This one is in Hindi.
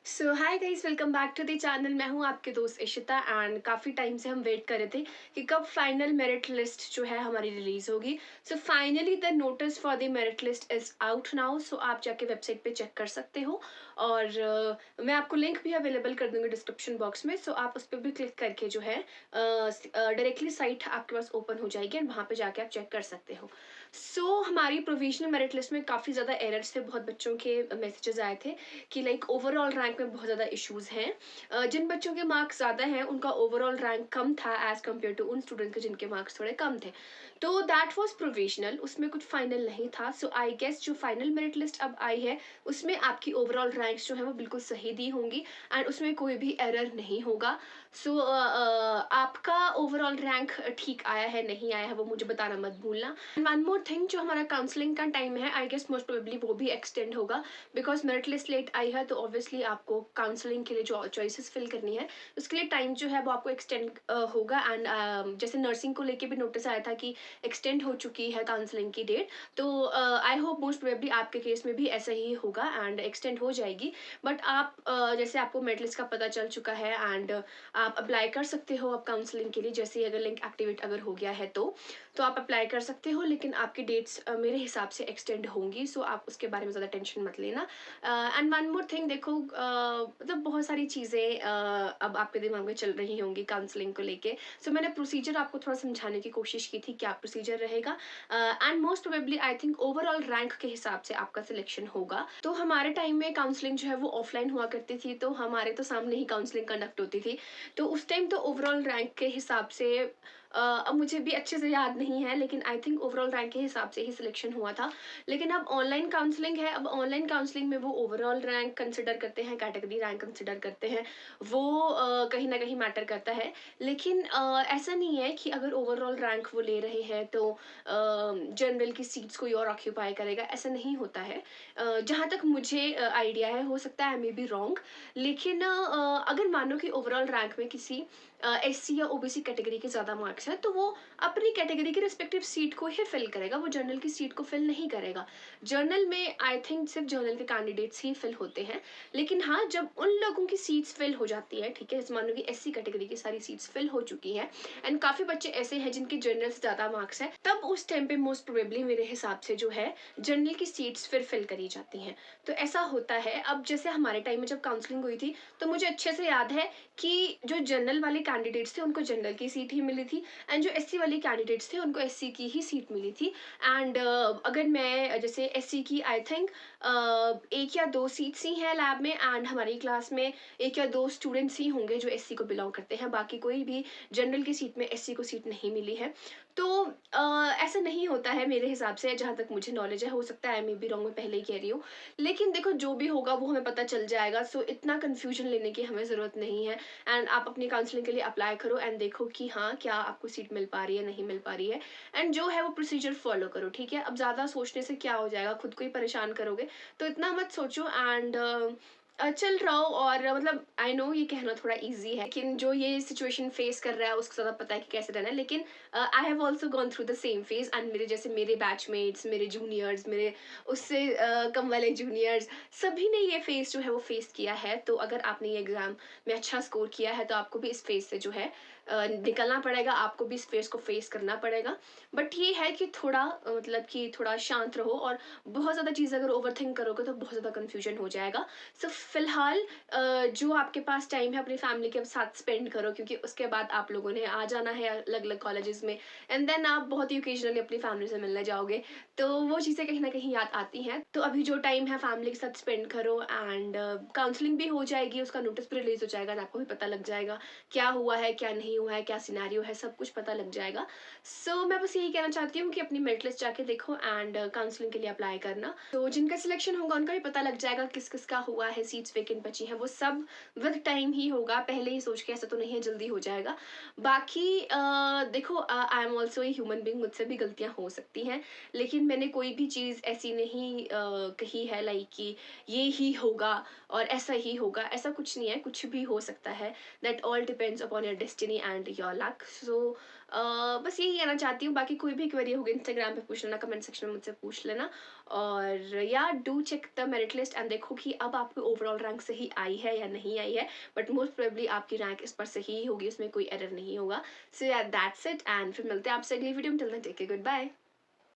So hi guys, welcome back to the channel. मैं हूं आपके दोस्त इशिता एंड काफ़ी टाइम से हम वेट कर रहे थे कि कब फाइनल मेरिट लिस्ट जो है हमारी रिलीज होगी। So finally the notice for the merit list is out now. So आप जाके वेबसाइट पे चेक कर सकते हो और मैं आपको लिंक भी अवेलेबल कर दूंगी डिस्क्रिप्शन बॉक्स में। सो आप उस पर भी क्लिक करके जो है डायरेक्टली साइट आपके पास ओपन हो जाएगी एंड वहाँ पे जाके आप चेक कर सकते हो। हमारी प्रोविजनल मेरिट लिस्ट में काफ़ी ज़्यादा एरर्स थे, बहुत बच्चों के मैसेजेस आए थे कि लाइक ओवरऑल रैंक में बहुत ज़्यादा इश्यूज हैं। जिन बच्चों के मार्क्स ज़्यादा हैं उनका ओवरऑल रैंक कम था एज कम्पेयर टू उन स्टूडेंट के जिनके मार्क्स थोड़े कम थे। तो दैट वाज प्रोविजनल, उसमें कुछ फाइनल नहीं था। सो आई गेस जो फाइनल मेरिट लिस्ट अब आई है उसमें आपकी ओवरऑल रैंक्स जो है वो बिल्कुल सही दी होंगी एंड उसमें कोई भी एरर नहीं होगा। आपका ओवरऑल रैंक ठीक आया है नहीं आया है वो मुझे बताना मत भूलना। वन मोर थिंग, जो हमारा काउंसलिंग का टाइम है आई गेस मोस्ट प्रोबेबली वो भी एक्सटेंड होगा बिकॉज मेरिट लिस्ट लेट आई है। तो ऑब्वियसली आपको काउंसलिंग के लिए जो चॉइसेस फिल करनी है उसके लिए टाइम जो है वो आपको एक्सटेंड होगा। एंड जैसे नर्सिंग को लेके भी नोटिस आया था कि एक्सटेंड हो चुकी है काउंसलिंग की डेट। तो आई होप मोस्ट प्रोबेबली आपके केस में भी ऐसा ही होगा एंड एक्सटेंड हो जाएगी। बट आप जैसे आपको मेरिट लिस्ट का पता चल चुका है एंड आप अप्लाई कर सकते हो अब काउंसलिंग के लिए। जैसे अगर लिंक एक्टिवेट अगर हो गया है तो आप अप्लाई कर सकते हो, लेकिन आपकी डेट्स मेरे हिसाब से एक्सटेंड होंगी। सो आप उसके बारे में ज़्यादा टेंशन मत लेना। एंड वन मोर थिंग, देखो मतलब बहुत सारी चीज़ें अब आपके दिमाग में चल रही होंगी काउंसलिंग को लेके। मैंने प्रोसीजर आपको थोड़ा समझाने की कोशिश की थी क्या प्रोसीजर रहेगा and most probably I think overall rank के हिसाब से आपका सिलेक्शन होगा। तो हमारे टाइम में काउंसलिंग जो है वो ऑफलाइन हुआ करती थी, तो हमारे तो सामने ही काउंसलिंग कंडक्ट होती थी। तो उस टाइम तो ओवरऑल रैंक के हिसाब से अब मुझे भी अच्छे से याद नहीं है, लेकिन आई थिंक ओवरऑल रैंक के हिसाब से ही सिलेक्शन हुआ था। लेकिन अब ऑनलाइन काउंसलिंग है, अब ऑनलाइन काउंसलिंग में वो ओवरऑल रैंक कंसिडर करते हैं, कैटेगरी रैंक कंसिडर करते हैं। वो कहीं ना कहीं मैटर करता है। लेकिन ऐसा नहीं है कि अगर ओवरऑल रैंक वो ले रहे हैं तो जनरल की सीट्स कोई और ऑक्यूपाई करेगा, ऐसा नहीं होता है। जहाँ तक मुझे आइडिया है, हो सकता है आई मे बी रॉन्ग, लेकिन अगर मानो कि ओवरऑल रैंक में किसी एससी या ओबीसी कैटेगरी के ज़्यादा मार्क्स हैं तो वो अपनी कैटेगरी की रिस्पेक्टिव सीट को ही फिल करेगा, वो जर्नल की सीट को फिल नहीं करेगा। जर्नल में आई थिंक सिर्फ जर्नल के कैंडिडेट्स ही फिल होते हैं। लेकिन हाँ, जब उन लोगों की सीट्स फिल हो जाती है, ठीक है, जैसे मान लो कि एससी कैटेगरी की सारी सीट्स फिल हो चुकी हैं एंड काफ़ी बच्चे ऐसे हैं जिनके जर्नल से ज़्यादा मार्क्स हैं, तब उस टाइम पे मोस्ट प्रोबेबली मेरे हिसाब से जो है जर्नल की सीट्स फिर फिल करी जाती हैं। तो ऐसा होता है। अब जैसे हमारे टाइम में जब काउंसलिंग हुई थी तो मुझे अच्छे से याद है कि जो जनरल वाले कैंडिडेट्स थे उनको जनरल की सीट ही मिली थी एंड जो एससी वाले कैंडिडेट्स थे उनको एससी की ही सीट मिली थी। एंड अगर मैं जैसे एससी की आई थिंक एक या दो सीट्स ही हैं लैब में एंड हमारी क्लास में एक या दो स्टूडेंट्स ही होंगे जो एससी को बिलोंग करते हैं, बाकी कोई भी जनरल की सीट में एससी को सीट नहीं मिली है। तो ऐसा नहीं होता है मेरे हिसाब से, जहाँ तक मुझे नॉलेज है। हो सकता है मैं भी रॉन्ग, मैं पहले ही कह रही हूँ। लेकिन देखो जो भी होगा वो हमें पता चल जाएगा। इतना कंफ्यूजन लेने की हमें ज़रूरत नहीं है एंड आप अपनी काउंसलिंग के लिए अप्लाई करो एंड देखो कि हाँ क्या आपको सीट मिल पा रही है नहीं मिल पा रही है। एंड जो है वो प्रोसीजर फॉलो करो, ठीक है। अब ज़्यादा सोचने से क्या हो जाएगा, खुद को ही परेशान करोगे। तो इतना मत सोचो एंड चल रहा हो। और मतलब आई नो ये कहना थोड़ा इजी है, लेकिन जो ये सिचुएशन फेस कर रहा है उसको ज़्यादा पता है कि कैसे रहना है। लेकिन I have also gone through the same phase and मेरे जैसे मेरे बैचमेट्स, मेरे जूनियर्स, मेरे उससे कम वाले जूनियर्स, सभी ने ये फेस जो है वो फेस किया है। तो अगर आपने ये एग्ज़ाम में अच्छा स्कोर किया है तो आपको भी इस फेज से जो है निकलना पड़ेगा, आपको भी इस फेज को फेस करना पड़ेगा। बट ये है कि थोड़ा मतलब कि थोड़ा शांत रहो और बहुत ज़्यादा चीज़ अगर ओवर थिंक करोगे तो बहुत ज़्यादा कन्फ्यूजन हो जाएगा। फिलहाल जो आपके पास टाइम है अपनी फैमिली के साथ स्पेंड करो, क्योंकि उसके बाद आप लोगों ने आ जाना है अलग अलग कॉलेजेस में एंड देन आप बहुत ही ओकेजनली अपनी फैमिली से मिलने जाओगे। तो वो चीज़ें कहीं ना कहीं याद आती हैं। तो अभी जो टाइम है फैमिली के साथ स्पेंड करो एंड काउंसलिंग भी हो जाएगी, उसका नोटिस भी रिलीज हो जाएगा और आपको भी पता लग जाएगा क्या हुआ है क्या नहीं हुआ है, क्या सिनेरियो है, सब कुछ पता लग जाएगा। मैं बस यही कहना चाहती हूँ कि अपनी मेरिट लिस्ट जाके देखो एंड काउंसलिंग के लिए अप्लाई करना। तो जिनका सिलेक्शन होगा उनका भी पता लग जाएगा किस किस का हुआ है, सीट्स वेकेंट बची हैं, वो सब विद टाइम ही होगा। पहले ही सोच के ऐसा तो नहीं है, जल्दी हो जाएगा। बाकी देखो I am also a human being, मुझसे भी गलतियाँ हो सकती हैं। लेकिन मैंने कोई भी चीज़ ऐसी नहीं कही है लाइक कि ये ही होगा और ऐसा ही होगा, ऐसा कुछ नहीं है, कुछ भी हो सकता है। That all depends upon your destiny and your luck. बस यही कहना चाहती हूँ। बाकी कोई भी क्वेरी होगी इंस्टाग्राम पे पूछ लेना, कमेंट सेक्शन में मुझसे पूछ लेना। और या do check the merit list and देखो कि अब आपकी ओवरऑल रैंक सही आई है या नहीं आई है, बट मोस्ट प्रोबेबली आपकी रैंक इस पर सही होगी, उसमें कोई एरर नहीं होगा। सो या दैट्स इट, एंड फिर मिलते हैं आपसे अगली वीडियो में। Till then take care, good bye.